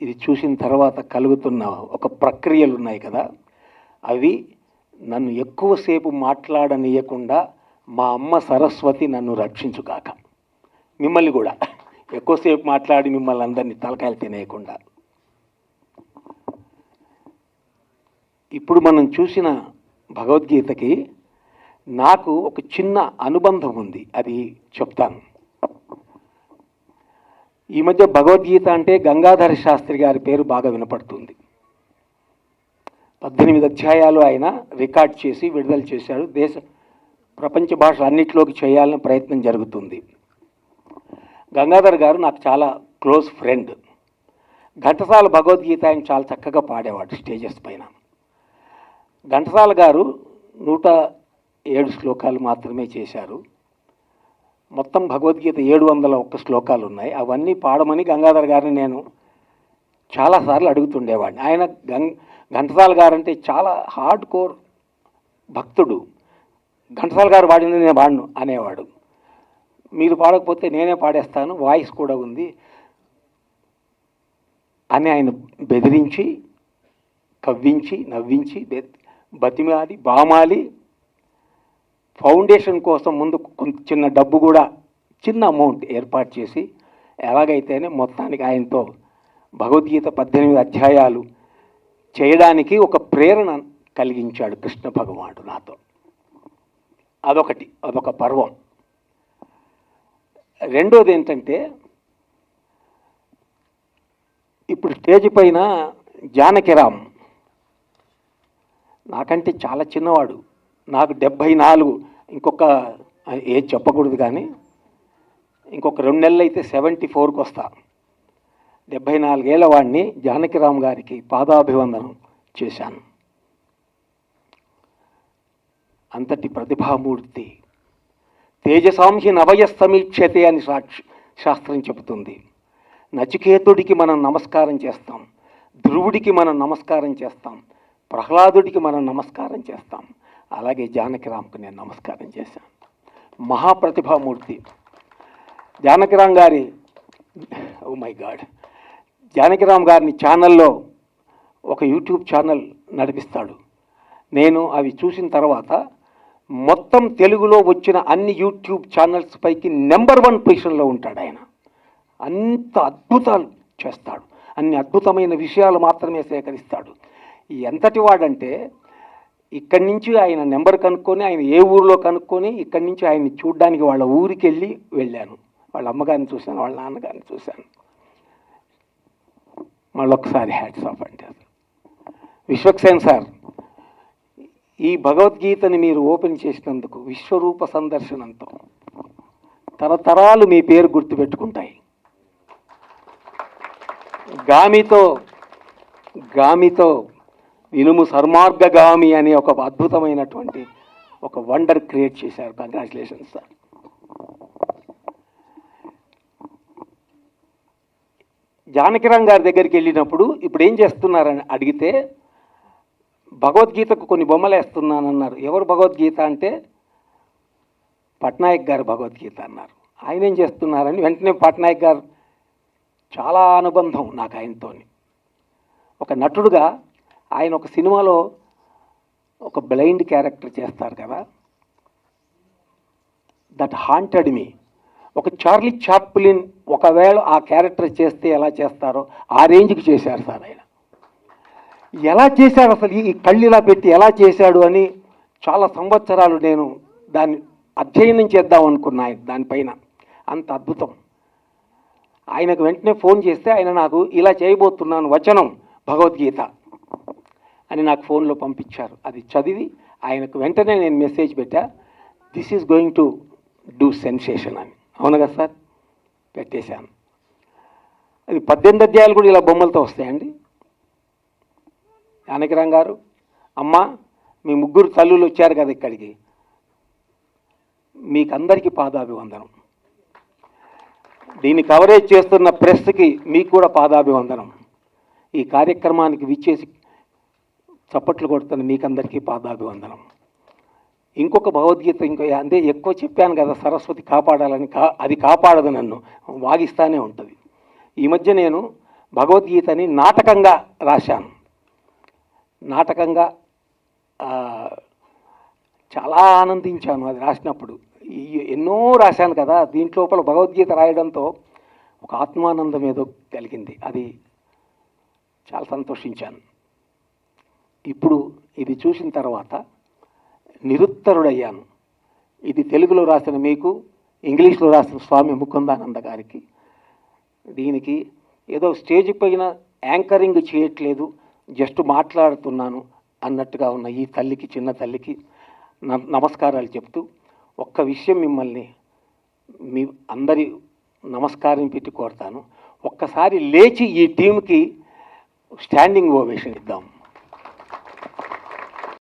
ఇది చూసిన తర్వాత కలుగుతున్న ఒక ప్రక్రియలు ఉన్నాయి కదా, అవి నన్ను ఎక్కువసేపు మాట్లాడనీయకుండా మా అమ్మ సరస్వతి నన్ను రక్షించుగాక. మిమ్మల్ని కూడా ఎక్కువసేపు మాట్లాడి మిమ్మల్ని అందరినీ తలకాయలు తినేయకుండా. ఇప్పుడు మనం చూసిన భగవద్గీతకి నాకు ఒక చిన్న అనుబంధం ఉంది, అది చెప్తాను. ఈ మధ్య భగవద్గీత అంటే గంగాధర శాస్త్రి గారి పేరు బాగా వినపడుతుంది. 18 అధ్యాయాలు ఆయన రికార్డ్ చేసి విడుదల చేశాడు. ప్రపంచ భాషలు అన్నిటిలోకి చేయాలని ప్రయత్నం జరుగుతుంది. గంగాధర్ గారు నాకు చాలా క్లోజ్ ఫ్రెండ్. ఘంటసాల భగవద్గీత ఆయన చాలా చక్కగా పాడేవాడు స్టేజెస్ పైన. ఘంటసాల గారు 107 శ్లోకాలు మాత్రమే చేశారు. మొత్తం భగవద్గీత 701 శ్లోకాలు ఉన్నాయి. అవన్నీ పాడమని గంగాధర్ గారిని నేను చాలాసార్లు అడుగుతుండేవాడిని. ఆయన ఘంటసాల గారు అంటే చాలా హార్డ్ కోర్ భక్తుడు. ఘంటసాల గారు పాడింది నేను పాడను అనేవాడు. మీరు పాడకపోతే నేనే పాడేస్తాను, వాయిస్ కూడా ఉంది అని ఆయన బెదిరించి, కవ్వించి, నవ్వించి, బతిమాలి, బామాలి, ఫౌండేషన్ కోసం ముందు కొంత చిన్న డబ్బు కూడా, చిన్న అమౌంట్ ఏర్పాటు చేసి ఎలాగైతేనే మొత్తానికి ఆయనతో భగవద్గీత 18 అధ్యాయాలు చేయడానికి ఒక ప్రేరణ కలిగించాడు కృష్ణ భగవానుడు నాతో. అదొక పర్వం. రెండోది ఏంటంటే, ఇప్పుడు స్టేజ్ పైన జానకిరామ్ నాకంటే చాలా చిన్నవాడు. నాకు 74, ఇంకొక ఏజ్ చెప్పకూడదు కానీ ఇంకొక 2 నెలలు అయితే 74కి వస్తా. 74 ఏళ్ల వాడిని జానకిరామ్ గారికి పాదాభివందనం చేశాను. అంతటి ప్రతిభామూర్తి. తేజసాంహి నవయస్తమీక్షతే అని శాస్త్రం చెబుతుంది. నచికేతుడికి మనం నమస్కారం చేస్తాం, ధ్రువుడికి మనం నమస్కారం చేస్తాం, ప్రహ్లాదుడికి మనం నమస్కారం చేస్తాం. అలాగే జానకిరామ్కి నేను నమస్కారం చేశాను. మహాప్రతిభామూర్తి జానకిరామ్ గారి, ఓ మై గాడ్, జానకిరామ్ గారిని ఛానల్లో ఒక యూట్యూబ్ ఛానల్ నడిపిస్తాడు. నేను అవి చూసిన తర్వాత మొత్తం తెలుగులో వచ్చిన అన్ని యూట్యూబ్ ఛానల్స్ పైకి నెంబర్ 1 పొజిషన్లో ఉంటాడు ఆయన. అంత అద్భుతాలు చేస్తాడు, అన్ని అద్భుతమైన విషయాలు మాత్రమే సేకరిస్తాడు. ఎంతటి వాడంటే ఇక్కడి నుంచి ఆయన నెంబర్ కనుక్కొని, ఆయన ఏ ఊరిలో కనుక్కొని, ఇక్కడి నుంచి ఆయన్ని చూడ్డానికి వాళ్ళ ఊరికి వెళ్ళాను. వాళ్ళ అమ్మగారిని చూశాను, వాళ్ళ నాన్నగారిని చూశాను. మళ్ళొకసారి హ్యాట్స్ ఆఫ్ అంటే విశ్వక్సేన్ సార్, ఈ భగవద్గీతని మీరు ఓపెన్ చేసినందుకు విశ్వరూప సందర్శనంతో తరతరాలు మీ పేరు గుర్తుపెట్టుకుంటాయి. గామితో వినుము సర్మార్గగామి అనే ఒక అద్భుతమైనటువంటి ఒక వండర్ క్రియేట్ చేశారు. Congratulations sir. జానకిరామ్ గారి దగ్గరికి వెళ్ళినప్పుడు ఇప్పుడు ఏం చేస్తున్నారని అడిగితే, భగవద్గీతకు కొన్ని బొమ్మలు వేస్తున్నానన్నారు. ఎవరు భగవద్గీత అంటే పట్నాయక్ గారు భగవద్గీత అన్నారు. ఆయన ఏం చేస్తున్నారని వెంటనే పట్నాయక్ గారు, చాలా అనుబంధం నాకు ఆయనతో. ఒక నటుడుగా ఆయన ఒక సినిమాలో ఒక బ్లైండ్ క్యారెక్టర్ చేస్తారు కదా, దట్ హాంటెడ్ మీ. ఒక చార్లీ చాప్లిన్ ఒకవేళ ఆ క్యారెక్టర్ చేస్తే ఎలా చేస్తారో ఆ రేంజ్కి చేశారు సార్ ఆయన. ఎలా చేశాడు అసలు, ఈ కళ్ళు ఇలా పెట్టి ఎలా చేశాడు అని చాలా సంవత్సరాలు నేను దాన్ని అధ్యయనం చేద్దాం అనుకున్నా దానిపైన. అంత అద్భుతం. ఆయనకు వెంటనే ఫోన్ చేస్తే ఆయన నాకు ఇలా చేయబోతున్నాను వచనం భగవద్గీత అని నాకు ఫోన్లో పంపించారు. అది చదివి ఆయనకు వెంటనే నేను మెసేజ్ పెట్టా, this is going to do sensation అని. అవును కదా సార్, పెట్టేశాను. అది 18 అధ్యాయాలు కూడా ఇలా బొమ్మలతో వస్తాయండి. జానకిరామ్ గారు, అమ్మ మీ 3 తల్లులు వచ్చారు కదా ఇక్కడికి, మీకందరికీ పాదాభివందనం. దీన్ని కవరేజ్ చేస్తున్న ప్రెస్కి మీకు కూడా పాదాభివందనం. ఈ కార్యక్రమానికి విచ్చేసి చప్పట్లు కొడుతున్న మీకందరికీ పాదాభివందనం. ఇంకొక భగవద్గీత అంటే ఎక్కువ చెప్పాను కదా, సరస్వతి కాపాడాలని. అది కాపాడదు, నన్ను వాగిస్తానే ఉంటుంది. ఈ మధ్య నేను భగవద్గీతని నాటకంగా రాశాను. నాటకంగా చాలా ఆనందించాను అది రాసినప్పుడు. ఎన్నో రాశాను కదా, దీంట్లోపల భగవద్గీత రాయడంతో ఒక ఆత్మానందం ఏదో కలిగింది. అది చాలా సంతోషించాను. ఇప్పుడు ఇది చూసిన తర్వాత నిరుత్తరుడయ్యాను. ఇది తెలుగులో రాసిన మీకు, ఇంగ్లీష్లో రాసిన స్వామి ముకుందానంద గారికి. దీనికి ఏదో స్టేజ్ పైన యాంకరింగ్ చేయట్లేదు, జస్ట్ మాట్లాడుతున్నాను అన్నట్టుగా ఉన్న ఈ తల్లికి, చిన్న తల్లికి నమస్కారాలు చెప్తూ ఒక్క విషయం మిమ్మల్ని మీ అందరి నమస్కారం పెట్టి కోరుతాను. ఒక్కసారి లేచి ఈ టీంకి స్టాండింగ్ ఓవేషన్ ఇద్దాం.